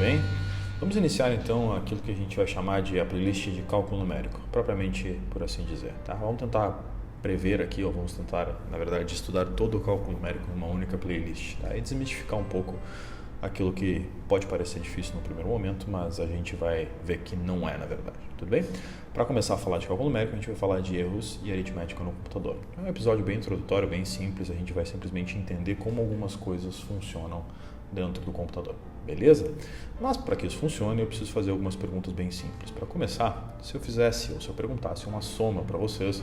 bem? Vamos iniciar então aquilo que a gente vai chamar de a playlist de cálculo numérico, propriamente por assim dizer, tá? Vamos tentar prever aqui, ou vamos tentar, na verdade, estudar todo o cálculo numérico numa única playlist, tá? E desmistificar um pouco aquilo que pode parecer difícil no primeiro momento, mas a gente vai ver que não é, na verdade, tudo bem? Para começar a falar de cálculo numérico, a gente vai falar de erros e aritmética no computador. É um episódio bem introdutório, bem simples, a gente vai simplesmente entender como algumas coisas funcionam dentro do computador, beleza? Mas para que isso funcione, eu preciso fazer algumas perguntas bem simples. Para começar, se eu perguntasse uma soma para vocês,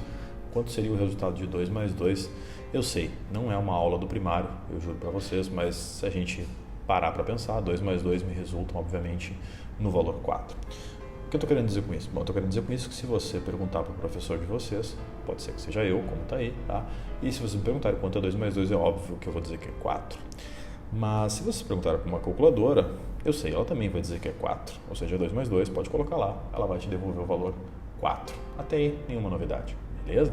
quanto seria o resultado de 2 mais 2? Eu sei, não é uma aula do primário, eu juro para vocês, mas se a gente parar para pensar, 2 mais 2 me resultam, obviamente, no valor 4. O que eu estou querendo dizer com isso? Bom, eu estou querendo dizer com isso que se você perguntar para o professor de vocês, pode ser que seja eu, como está aí, tá? E se vocês me perguntarem quanto é 2 mais 2, é óbvio que eu vou dizer que é 4. Mas se vocês perguntarem para uma calculadora, eu sei, ela também vai dizer que é 4. Ou seja, 2 mais 2, pode colocar lá, ela vai te devolver o valor 4. Até aí, nenhuma novidade, beleza?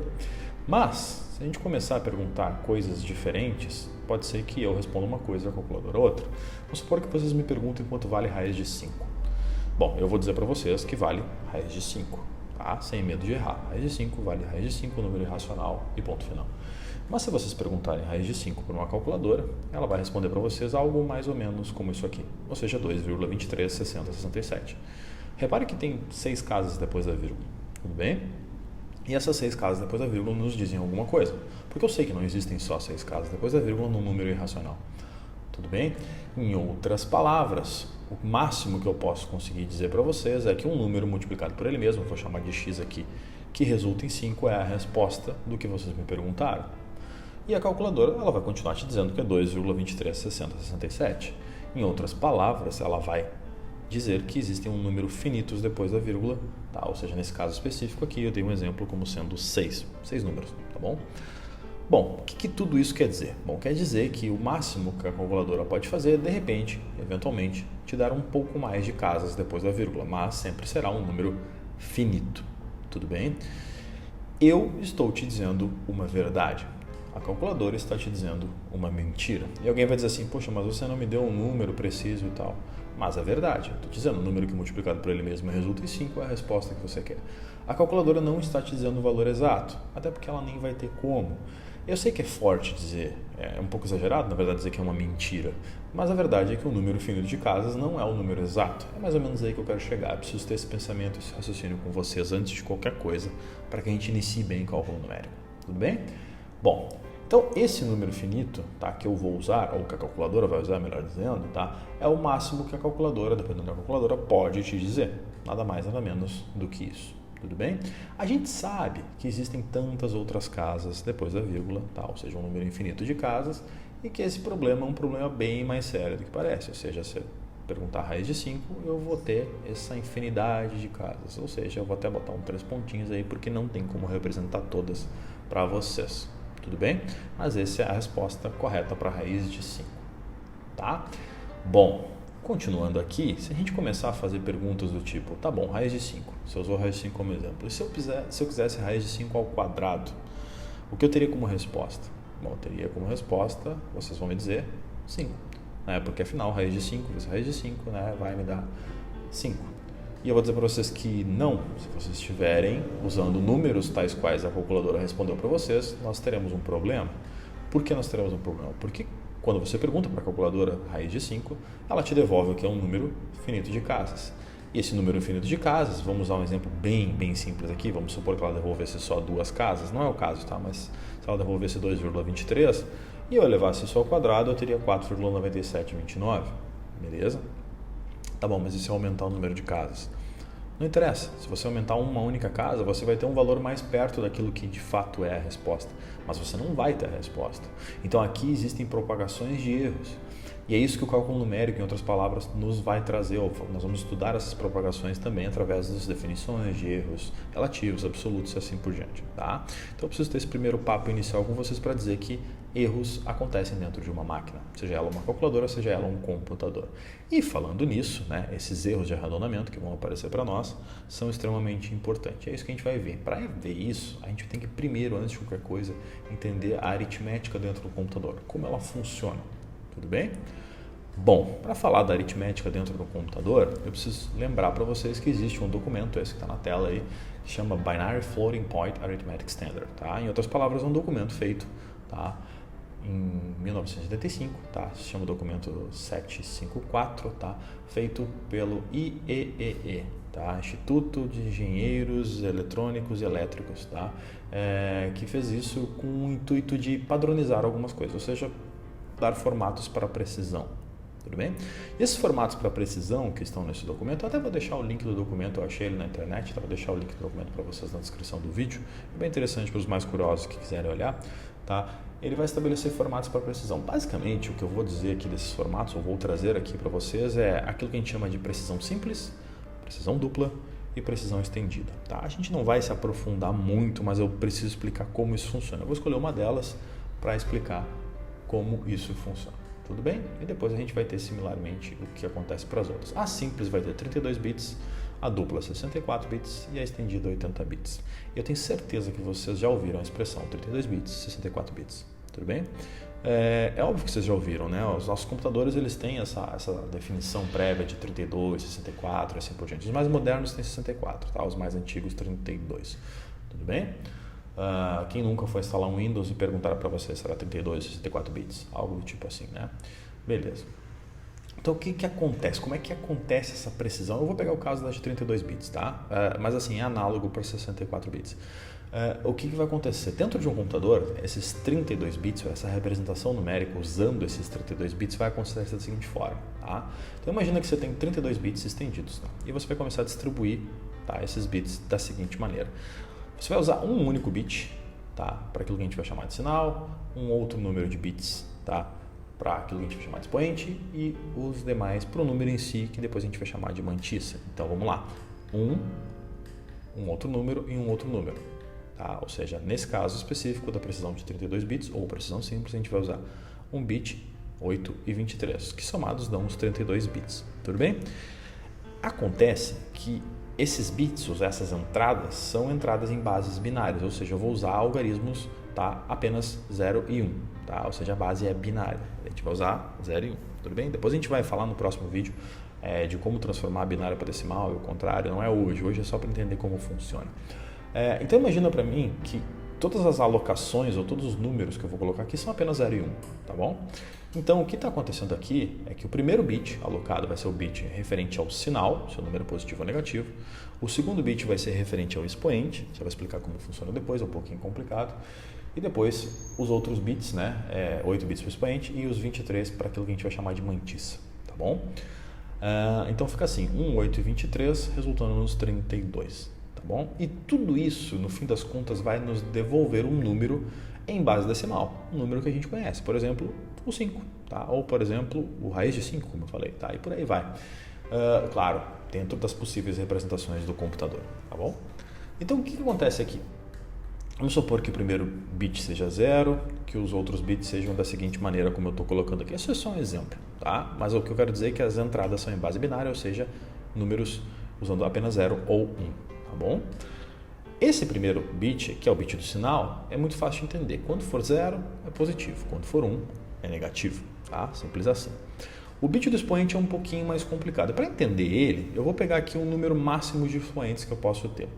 Mas, se a gente começar a perguntar coisas diferentes, pode ser que eu responda uma coisa e a calculadora outra. Vamos supor que vocês me perguntem quanto vale raiz de 5. Bom, eu vou dizer para vocês que vale raiz de 5, tá? Sem medo de errar. Raiz de 5 vale raiz de 5, número irracional e ponto final. Mas se vocês perguntarem raiz de 5 por uma calculadora, ela vai responder para vocês algo mais ou menos como isso aqui, ou seja, 2,236067. Repare que tem 6 casas depois da vírgula, tudo bem? E essas 6 casas depois da vírgula nos dizem alguma coisa, porque eu sei que não existem só 6 casas depois da vírgula num número irracional, tudo bem? Em outras palavras, o máximo que eu posso conseguir dizer para vocês é que um número multiplicado por ele mesmo, vou chamar de x aqui, que resulta em 5 é a resposta do que vocês me perguntaram. E a calculadora ela vai continuar te dizendo que é 2,236067. Em outras palavras, ela vai dizer que existem um número finitos depois da vírgula, tá? Ou seja, nesse caso específico aqui eu dei um exemplo como sendo 6 números, tá bom? Bom, o que tudo isso quer dizer? Bom, quer dizer que o máximo que a calculadora pode fazer é, de repente, eventualmente, te dar um pouco mais de casas depois da vírgula, mas sempre será um número finito, tudo bem? Eu estou te dizendo uma verdade. A calculadora está te dizendo uma mentira. E alguém vai dizer assim, poxa, mas você não me deu um número preciso e tal. Mas é verdade, eu estou te dizendo, o número que multiplicado por ele mesmo resulta em 5 é a resposta que você quer. A calculadora não está te dizendo o valor exato, até porque ela nem vai ter como. Eu sei que é forte dizer, é um pouco exagerado, na verdade, dizer que é uma mentira, mas a verdade é que o número finito de casas não é o número exato. É mais ou menos aí que eu quero chegar. Eu preciso ter esse pensamento, esse raciocínio com vocês antes de qualquer coisa, para que a gente inicie bem o cálculo numérico. Tudo bem? Bom, então esse número finito, tá, que eu vou usar, ou que a calculadora vai usar, melhor dizendo, tá, é o máximo que a calculadora, dependendo da calculadora, pode te dizer. Nada mais, nada menos do que isso. Tudo bem? A gente sabe que existem tantas outras casas depois da vírgula, tá, ou seja, um número infinito de casas, e que esse problema é um problema bem mais sério do que parece. Ou seja, se eu perguntar a raiz de 5, eu vou ter essa infinidade de casas. Ou seja, eu vou até botar 3 pontinhos aí, porque não tem como representar todas para vocês. Tudo bem? Mas essa é a resposta correta para a raiz de 5, tá? Bom, continuando aqui, se a gente começar a fazer perguntas do tipo, tá bom, raiz de 5, você usou raiz de 5 como exemplo, e se eu quisesse raiz de 5 ao quadrado, o que eu teria como resposta? Bom, eu teria como resposta, vocês vão me dizer, 5, né? Porque afinal, raiz de 5 vezes raiz de 5, né, vai me dar 5. E eu vou dizer para vocês que não, se vocês estiverem usando números tais quais a calculadora respondeu para vocês, nós teremos um problema. Por que nós teremos um problema? Porque quando você pergunta para a calculadora raiz de 5, ela te devolve o que é um número finito de casas. E esse número finito de casas, vamos usar um exemplo bem simples aqui, vamos supor que ela devolvesse só 2 casas, não é o caso, tá? Mas se ela devolvesse 2,23 e eu elevasse isso ao quadrado, eu teria 4,9729, beleza? Tá bom, mas e se eu aumentar o número de casas? Não interessa. Se você aumentar uma única casa, você vai ter um valor mais perto daquilo que de fato é a resposta. Mas você não vai ter a resposta. Então aqui existem propagações de erros. E é isso que o cálculo numérico, em outras palavras, nos vai trazer. Nós vamos estudar essas propagações também através das definições de erros relativos, absolutos e assim por diante. Tá? Então eu preciso ter esse primeiro papo inicial com vocês para dizer que erros acontecem dentro de uma máquina, seja ela uma calculadora, seja ela um computador. E falando nisso, né, esses erros de arredondamento que vão aparecer para nós são extremamente importantes. É isso que a gente vai ver. Para ver isso, a gente tem que primeiro, antes de qualquer coisa, entender a aritmética dentro do computador, como ela funciona. Tudo bem? Bom, para falar da aritmética dentro do computador, eu preciso lembrar para vocês que existe um documento, esse que está na tela aí, que chama Binary Floating Point Arithmetic Standard, tá? Em outras palavras, é um documento feito, tá, em 1985, tá? Se chama documento 754, tá? Feito pelo IEEE, tá? Instituto de Engenheiros Eletrônicos e Elétricos, tá? Que fez isso com o intuito de padronizar algumas coisas, ou seja, dar formatos para precisão. Tudo bem? E esses formatos para precisão que estão nesse documento, eu até vou deixar o link do documento, eu achei ele na internet, tá? Vou deixar o link do documento para vocês na descrição do vídeo, é bem interessante para os mais curiosos que quiserem olhar, tá? Ele vai estabelecer formatos para precisão. Basicamente, o que eu vou dizer aqui desses formatos, eu vou trazer aqui para vocês, é aquilo que a gente chama de precisão simples, precisão dupla e precisão estendida, tá? A gente não vai se aprofundar muito, mas eu preciso explicar como isso funciona. Eu vou escolher uma delas para explicar como isso funciona. Tudo bem? E depois a gente vai ter similarmente o que acontece para as outras. A simples vai ter 32 bits, a dupla 64 bits e a estendida 80 bits. Eu tenho certeza que vocês já ouviram a expressão 32 bits, 64 bits. Tudo bem? É óbvio que vocês já ouviram, né? Os nossos computadores eles têm essa definição prévia de 32, 64 e assim por diante. Os mais modernos têm 64, tá? Os mais antigos 32. Tudo bem? Quem nunca foi instalar um Windows e perguntar para você se era 32 ou 64 bits, algo do tipo assim, né? Beleza. Então, o que acontece? Como é que acontece essa precisão? Eu vou pegar o caso das de 32 bits, tá? Mas assim, é análogo para 64 bits. O que vai acontecer? Dentro de um computador, esses 32 bits, essa representação numérica usando esses 32 bits vai acontecer da seguinte forma, tá? Então, imagina que você tem 32 bits estendidos, tá? E você vai começar a distribuir, tá, esses bits da seguinte maneira. Você vai usar um único bit, tá, para aquilo que a gente vai chamar de sinal, um outro número de bits, tá, para aquilo que a gente vai chamar de expoente e os demais para o número em si, que depois a gente vai chamar de mantissa. Então vamos lá, um outro número e um outro número, tá? Ou seja, nesse caso específico da precisão de 32 bits ou precisão simples, a gente vai usar um bit, 8 e 23, que somados dão os 32 bits, tudo bem? Acontece que esses bits, essas entradas, são entradas em bases binárias, ou seja, eu vou usar algarismos, tá, apenas 0 e 1, tá? Ou seja, a base é binária, a gente vai usar 0 e 1, tudo bem? Depois a gente vai falar no próximo vídeo de como transformar a binária para decimal e o contrário, não é hoje é só para entender como funciona. Então imagina para mim que todas as alocações ou todos os números que eu vou colocar aqui são apenas 0 e 1, tá bom? Então, o que está acontecendo aqui é que o primeiro bit alocado vai ser o bit referente ao sinal, se o número é positivo ou negativo. O segundo bit vai ser referente ao expoente, você vai explicar como funciona depois, é um pouquinho complicado. E depois, os outros bits, né? 8 bits para o expoente e os 23 para aquilo que a gente vai chamar de mantissa, tá bom? Então, fica assim, 1, 8 e 23, resultando nos 32, tá bom? E tudo isso, no fim das contas, vai nos devolver um número em base decimal, um número que a gente conhece, por exemplo, o 5, tá? Ou, por exemplo, o raiz de 5, como eu falei, tá? E por aí vai. Claro, dentro das possíveis representações do computador, tá bom? Então, o que acontece aqui? Vamos supor que o primeiro bit seja 0, que os outros bits sejam da seguinte maneira, como eu estou colocando aqui. Esse é só um exemplo, tá? Mas o que eu quero dizer é que as entradas são em base binária, ou seja, números usando apenas 0 ou 1, tá bom? Esse primeiro bit, que é o bit do sinal, é muito fácil de entender. Quando for 0, é positivo. Quando for 1, é negativo. Tá? Simples assim. O bit do expoente é um pouquinho mais complicado. Para entender ele, eu vou pegar aqui um número máximo de expoentes que eu posso ter.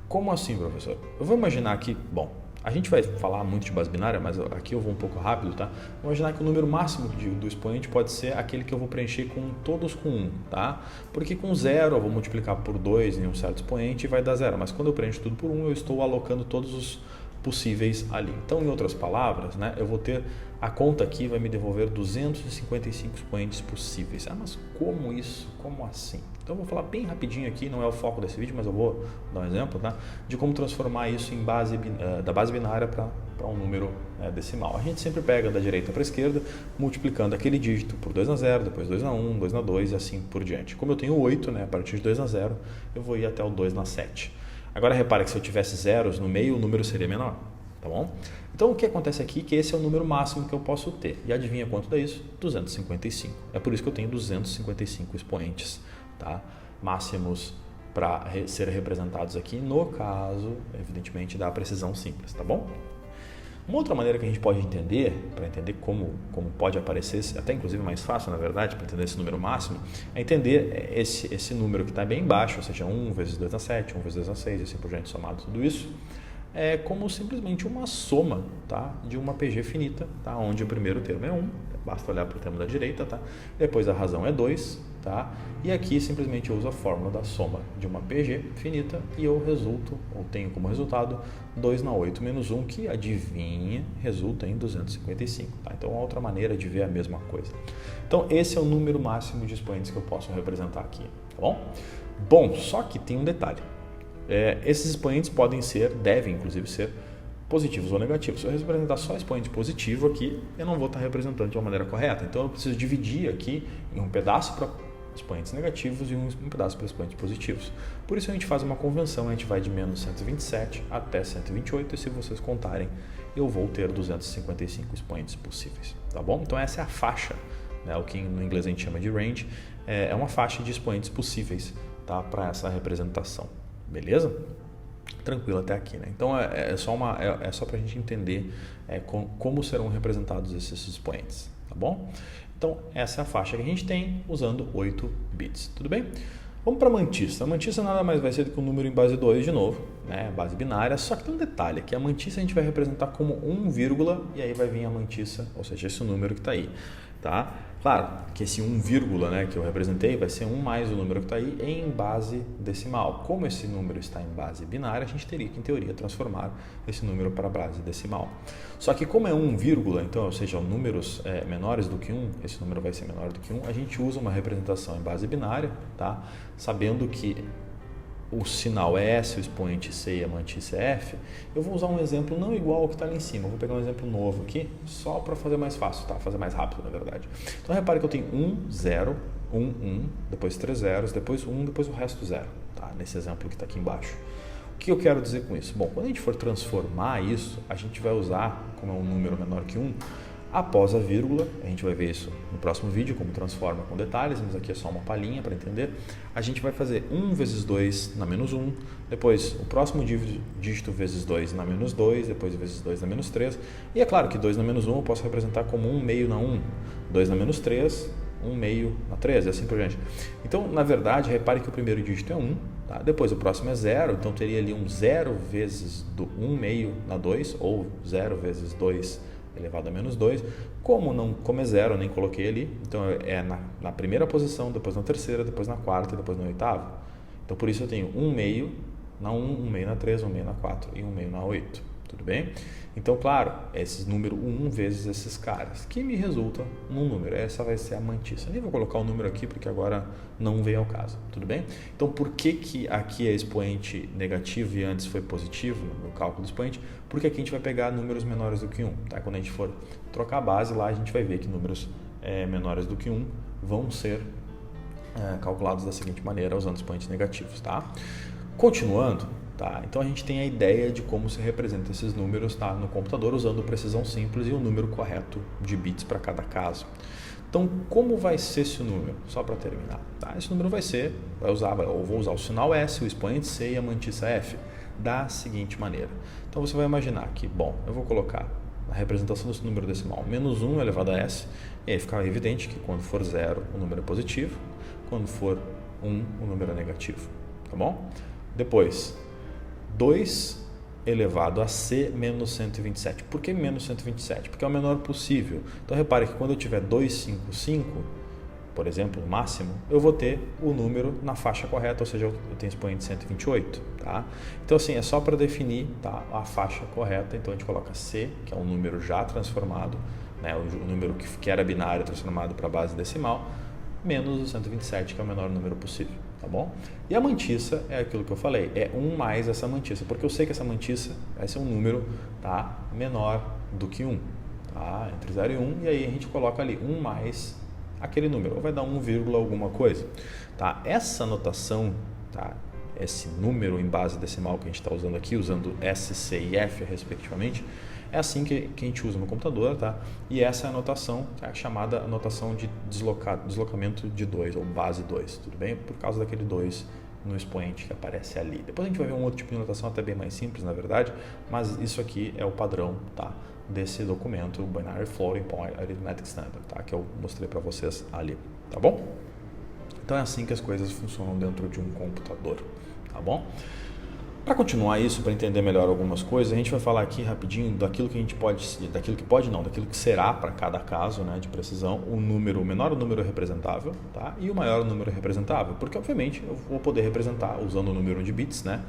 Como assim, professor? Eu vou imaginar que, bom, a gente vai falar muito de base binária, mas aqui eu vou um pouco rápido, tá? Vou imaginar que o número máximo do expoente pode ser aquele que eu vou preencher com todos com 1, tá? Porque com 0 eu vou multiplicar por 2 em um certo expoente e vai dar 0, mas quando eu preencho tudo por 1, eu estou alocando todos os possíveis ali. Então, em outras palavras, né, eu vou ter, a conta aqui vai me devolver 255 expoentes possíveis. Mas como isso? Como assim? Então, eu vou falar bem rapidinho aqui, não é o foco desse vídeo, mas eu vou dar um exemplo, tá? De como transformar isso em da base binária para um número decimal. A gente sempre pega da direita para a esquerda, multiplicando aquele dígito por 2 na 0, depois 2 na 1, 2 na 2 e assim por diante. Como eu tenho 8, né, a partir de 2 na 0, eu vou ir até o 2 na 7. Agora, repare que se eu tivesse zeros no meio, o número seria menor, tá bom? Então, o que acontece aqui é que esse é o número máximo que eu posso ter. E adivinha quanto dá isso? 255. É por isso que eu tenho 255 expoentes, tá? Máximos para ser representados aqui, no caso, evidentemente, da precisão simples, tá bom? Uma outra maneira que a gente pode entender, para entender como pode aparecer, até inclusive mais fácil, na verdade, para entender esse número máximo, é entender esse número que está bem embaixo, ou seja, 1 vezes 2 na 7, 1 vezes 2 na 6, e assim por diante, somado tudo isso, é como simplesmente uma soma, tá, de uma PG finita, tá, onde o primeiro termo é 1, basta olhar para o termo da direita, tá, depois a razão é 2, tá, e aqui simplesmente eu uso a fórmula da soma de uma PG finita e eu tenho como resultado 2 na 8 menos 1, que adivinha, resulta em 255, tá, então é uma outra maneira de ver a mesma coisa. Então esse é o número máximo de expoentes que eu posso representar aqui, tá bom? Bom, só que tem um detalhe. Esses expoentes devem inclusive ser positivos ou negativos. Se eu representar só expoente positivo aqui, eu não vou estar representando de uma maneira correta. Então eu preciso dividir aqui em um pedaço para expoentes negativos e um pedaço para expoentes positivos. Por isso a gente faz uma convenção, a gente vai de menos 127 até 128 e se vocês contarem, eu vou ter 255 expoentes possíveis, tá bom? Então essa é a faixa, né? O que no inglês a gente chama de range, é uma faixa de expoentes possíveis, tá? Para essa representação. Beleza? Tranquilo até aqui, né? Então é só para a gente entender como serão representados esses expoentes, tá bom? Então essa é a faixa que a gente tem usando 8 bits, tudo bem? Vamos para a mantissa. A mantissa nada mais vai ser do que um número em base 2 de novo, né? Base binária, só que tem um detalhe, que a mantissa a gente vai representar como 1, e aí vai vir a mantissa, ou seja, esse número que está aí, tá? Claro que esse 1, né, que eu representei vai ser 1 mais o número que está aí em base decimal. Como esse número está em base binária, a gente teria que, em teoria, transformar esse número para base decimal. Só que como é 1, então, ou seja, números menores do que 1, esse número vai ser menor do que 1, a gente usa uma representação em base binária, tá? Sabendo que o sinal é S, o expoente C e a mantissa é F, eu vou usar um exemplo não igual ao que está ali em cima, eu vou pegar um exemplo novo aqui, só para fazer mais fácil, tá? Fazer mais rápido, na verdade. Então, repare que eu tenho 1, 0, 1, 1, depois 3 zeros, depois 1, depois o resto 0, tá? Nesse exemplo que está aqui embaixo. O que eu quero dizer com isso? Bom, quando a gente for transformar isso, a gente vai usar, como é um número menor que 1, após a vírgula, a gente vai ver isso no próximo vídeo, como transforma com detalhes, mas aqui é só uma palhinha para entender. A gente vai fazer 1 vezes 2 na menos 1, depois o próximo dígito vezes 2 na menos 2, depois vezes 2 na menos 3. E é claro que 2 na menos 1 eu posso representar como 1 meio na 1, 2 na menos 3, 1 meio na 3, e assim por diante. Então, na verdade, repare que o primeiro dígito é 1, tá? Depois o próximo é 0, então teria ali um 0 vezes 1 meio na 2, ou 0 vezes 2 elevado a menos 2, como é 0, eu nem coloquei ali, então é na primeira posição, depois na terceira, depois na quarta e depois na oitava. Então por isso eu tenho 1 meio na 1, 1 meio na 3, 1 meio na 4 e 1 meio na 8, tudo bem? Então, claro, esse número 1 vezes esses caras, que me resulta num número, essa vai ser a mantissa. Nem vou colocar o número aqui porque agora não vem ao caso, tudo bem? Então, por que aqui é expoente negativo e antes foi positivo no cálculo do expoente? Porque aqui a gente vai pegar números menores do que 1, tá? Quando a gente for trocar a base lá, a gente vai ver que números menores do que 1 vão ser calculados da seguinte maneira, usando expoentes negativos, tá? Continuando, tá? Então a gente tem a ideia de como se representa esses números, tá? No computador, usando precisão simples e o número correto de bits para cada caso. Então, como vai ser esse número? Só para terminar, tá? Esse número eu vou usar o sinal S, o expoente C e a mantissa F da seguinte maneira. Então você vai imaginar que, bom, eu vou colocar a representação desse número decimal menos 1 elevado a S, e aí fica evidente que quando for 0 o número é positivo, quando for 1 o número é negativo, tá bom? Depois, 2 elevado a C menos 127. Por que menos 127? Porque é o menor possível. Então, repare que quando eu tiver 255, por exemplo, o máximo, eu vou ter o número na faixa correta, ou seja, eu tenho expoente 128. Tá? Então, assim, é só para definir, tá, a faixa correta. Então, a gente coloca C, que é um número já transformado, né, o número que era binário transformado para base decimal, menos o 127, que é o menor número possível. Tá bom? E a mantissa é aquilo que eu falei, é 1 mais essa mantissa, porque eu sei que essa mantissa vai ser um número, tá, menor do que 1, tá? Entre 0 e 1, e aí a gente coloca ali 1 mais aquele número, ou vai dar 1, alguma coisa, tá? Essa notação, tá, esse número em base decimal que a gente está usando aqui, usando S, C e F respectivamente, é assim que a gente usa no computador, tá? E essa é a notação, tá, chamada notação de deslocamento de 2, ou base 2, tudo bem? Por causa daquele 2 no expoente que aparece ali. Depois a gente vai ver um outro tipo de notação até bem mais simples, na verdade, mas isso aqui é o padrão, tá, desse documento, o Binary Floating Point Arithmetic Standard, tá? Que eu mostrei para vocês ali, tá bom? Então é assim que as coisas funcionam dentro de um computador, tá bom? Para continuar isso, para entender melhor algumas coisas, a gente vai falar aqui rapidinho daquilo que a gente pode, daquilo que será para cada caso, né, de precisão, o menor número representável, tá? E o maior número representável, porque obviamente eu vou poder representar usando o número de bits, né,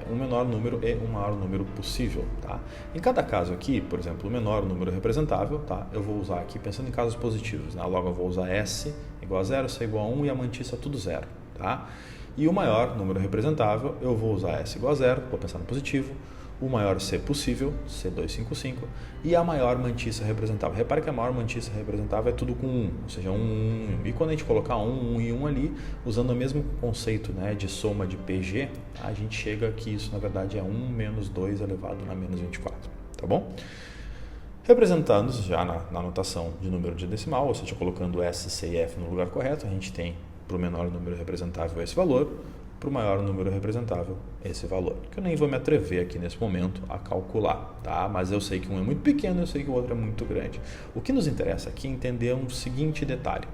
o menor número e o maior número possível, tá? Em cada caso aqui, por exemplo, o menor número representável, tá? Eu vou usar aqui pensando em casos positivos, né? Logo eu vou usar S igual a 0, C igual a 1 e a mantissa tudo 0, tá? E o maior número representável, eu vou usar S igual a 0, vou pensar no positivo, o maior C possível, C255, e a maior mantissa representável. Repare que a maior mantissa representável é tudo com 1, ou seja, 1, 1. E quando a gente colocar 1, 1 e 1 ali, usando o mesmo conceito, né, de soma de PG, a gente chega que isso na verdade é 1 menos 2 elevado a menos 24, tá bom? Representando já na notação de número de decimal, ou seja, colocando S, C e F no lugar correto, a gente tem para o menor número representável esse valor, para o maior número representável esse valor, que eu nem vou me atrever aqui nesse momento a calcular, tá? Mas eu sei que um é muito pequeno, eu sei que o outro é muito grande. O que nos interessa aqui é entender um seguinte detalhe.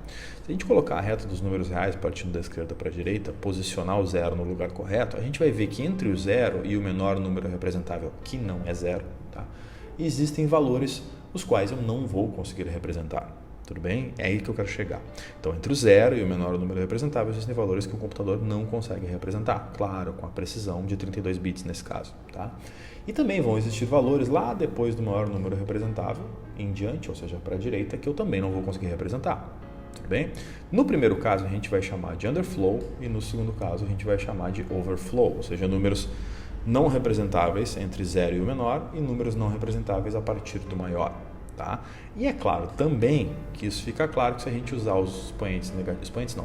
Se a gente colocar a reta dos números reais partindo da esquerda para a direita, posicionar o zero no lugar correto, a gente vai ver que entre o zero e o menor número representável, que não é zero, tá? Existem valores os quais eu não vou conseguir representar. Tudo bem? É aí que eu quero chegar. Então, entre o zero e o menor número representável, existem valores que o computador não consegue representar. Claro, com a precisão de 32 bits nesse caso. Tá? E também vão existir valores lá depois do maior número representável, em diante, ou seja, para a direita, que eu também não vou conseguir representar. Tudo bem? No primeiro caso, a gente vai chamar de underflow e no segundo caso, a gente vai chamar de overflow, ou seja, números não representáveis entre 0 e o menor e números não representáveis a partir do maior. Tá? E é claro também que isso fica claro que se a gente usar os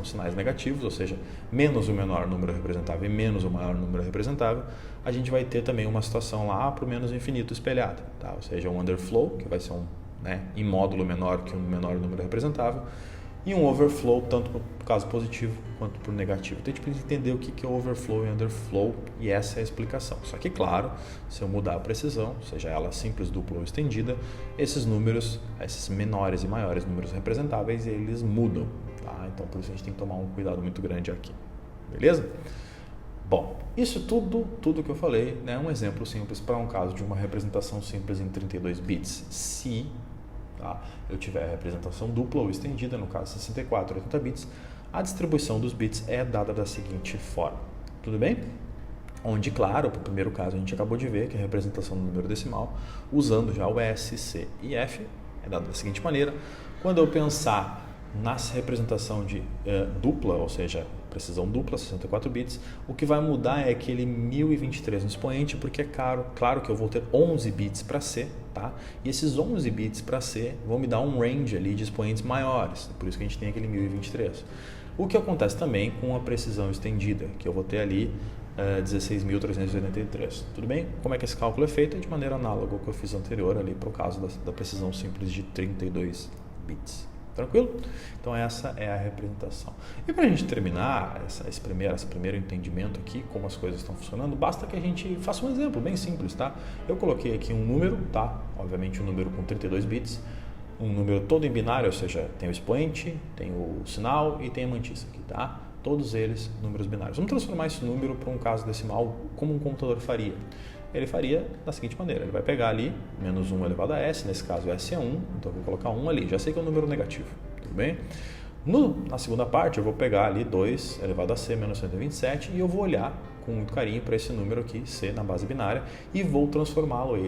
sinais negativos, ou seja, menos o menor número representável e menos o maior número representável, a gente vai ter também uma situação lá para o menos infinito espelhada, tá? Ou seja, um underflow, que vai ser em módulo menor que um menor número representável, e um overflow tanto para o caso positivo quanto para o negativo. Então a gente precisa entender o que é overflow e underflow, e essa é a explicação. Só que, claro, se eu mudar a precisão, seja ela simples, dupla ou estendida, esses números, esses menores e maiores números representáveis, eles mudam. Tá? Então por isso a gente tem que tomar um cuidado muito grande aqui. Beleza? Bom, isso tudo que eu falei, né, é um exemplo simples para um caso de uma representação simples em 32 bits. Se eu tiver a representação dupla ou estendida, no caso 64 ou 80 bits, a distribuição dos bits é dada da seguinte forma. Tudo bem? Onde, claro, para o primeiro caso a gente acabou de ver que a representação do número decimal, usando já o S, C e F, é dada da seguinte maneira. Quando eu pensar na representação de dupla, ou seja, precisão dupla, 64 bits, o que vai mudar é aquele 1023 no expoente, porque é claro que eu vou ter 11 bits para C, tá? E esses 11 bits para C vão me dar um range ali de expoentes maiores, por isso que a gente tem aquele 1023. O que acontece também com a precisão estendida, que eu vou ter ali 16.383. Tudo bem? Como é que esse cálculo é feito? É de maneira análoga ao que eu fiz anterior ali para o caso da precisão simples de 32 bits. Tranquilo? Então essa é a representação. E para a gente terminar esse primeiro entendimento aqui, como as coisas estão funcionando, basta que a gente faça um exemplo bem simples, tá? Eu coloquei aqui um número, tá? Obviamente um número com 32 bits, um número todo em binário, ou seja, tem o expoente, tem o sinal e tem a mantissa aqui, tá? Todos eles números binários. Vamos transformar esse número para um caso decimal como um computador faria. Ele faria da seguinte maneira, ele vai pegar ali, menos 1 elevado a S, nesse caso S é 1, então eu vou colocar 1 ali, já sei que é um número negativo, tudo bem? Na segunda parte eu vou pegar ali 2 elevado a C menos 127 e eu vou olhar com muito carinho para esse número aqui, C na base binária, e vou transformá-lo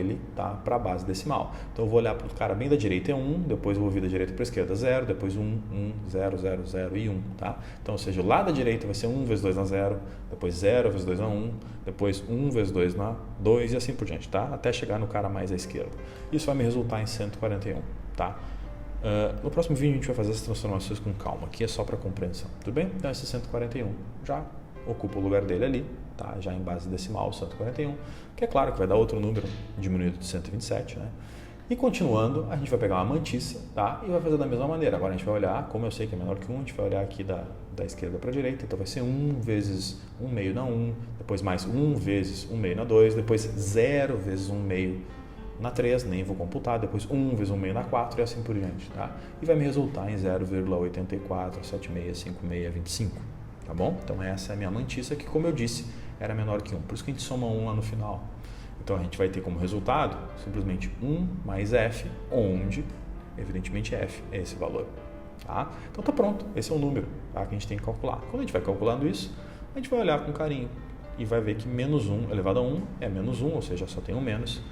para a base decimal. Então eu vou olhar para o cara bem da direita é 1, depois eu vou vir da direita para a esquerda 0, depois 1, 1, 0, 0, 0 e 1, tá? Então, ou seja, o lado da direita vai ser 1 vezes 2 na 0, depois 0 vezes 2 na 1, depois 1 vezes 2 na 2 e assim por diante, tá? Até chegar no cara mais à esquerda. Isso vai me resultar em 141, tá? No próximo vídeo a gente vai fazer essas transformações com calma, aqui é só para compreensão, tudo bem? Então esse 141 já ocupa o lugar dele ali, tá? Já em base decimal, 141, que é claro que vai dar outro número diminuído de 127, né? E continuando, a gente vai pegar uma mantissa, tá? E vai fazer da mesma maneira. Agora a gente vai olhar, como eu sei que é menor que 1, a gente vai olhar aqui da esquerda para a direita, então vai ser 1 vezes 1 meio na 1, depois mais 1 vezes 1 meio na 2, depois 0 vezes 1 meio na 3, nem vou computar, depois 1 vezes 1 meio na 4 e assim por diante, tá? E vai me resultar em 0,84765625, tá bom? Então essa é a minha mantissa que, como eu disse, era menor que 1, por isso que a gente soma 1 lá no final. Então a gente vai ter como resultado simplesmente 1 mais f, onde, evidentemente, f é esse valor. Tá? Então tá pronto, esse é o número, tá, que a gente tem que calcular. Quando a gente vai calculando isso, a gente vai olhar com carinho e vai ver que menos 1 elevado a 1 é menos 1, ou seja, só tem um menos,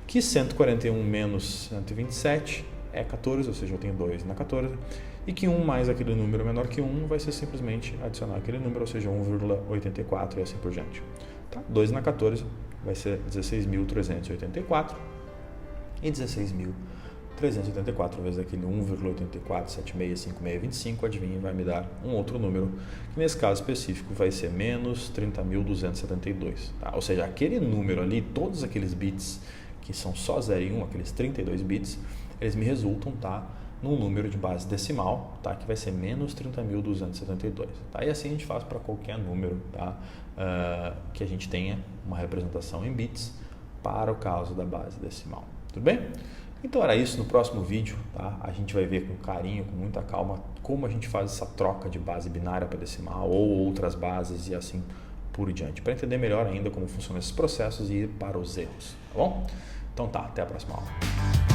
que 141 menos 127 é 14, ou seja, eu tenho 2 na 14, e que 1 mais aquele número menor que 1 vai ser simplesmente adicionar aquele número, ou seja, 1,84 e assim por diante. Tá? 2 na 14 vai ser 16.384 e 16.384 vezes aquele 1,84765625, adivinha, vai me dar um outro número, que nesse caso específico vai ser menos 30.272. Tá? Ou seja, aquele número ali, todos aqueles bits que são só 0 e 1, aqueles 32 bits, eles me resultam, tá, num número de base decimal, tá, que vai ser menos 30.272. Tá? E assim a gente faz para qualquer número, tá, que a gente tenha uma representação em bits para o caso da base decimal. Tudo bem? Então era isso. No próximo vídeo, tá, a gente vai ver com carinho, com muita calma, como a gente faz essa troca de base binária para decimal ou outras bases e assim por diante, para entender melhor ainda como funcionam esses processos e ir para os erros, tá bom? Então tá, até a próxima aula.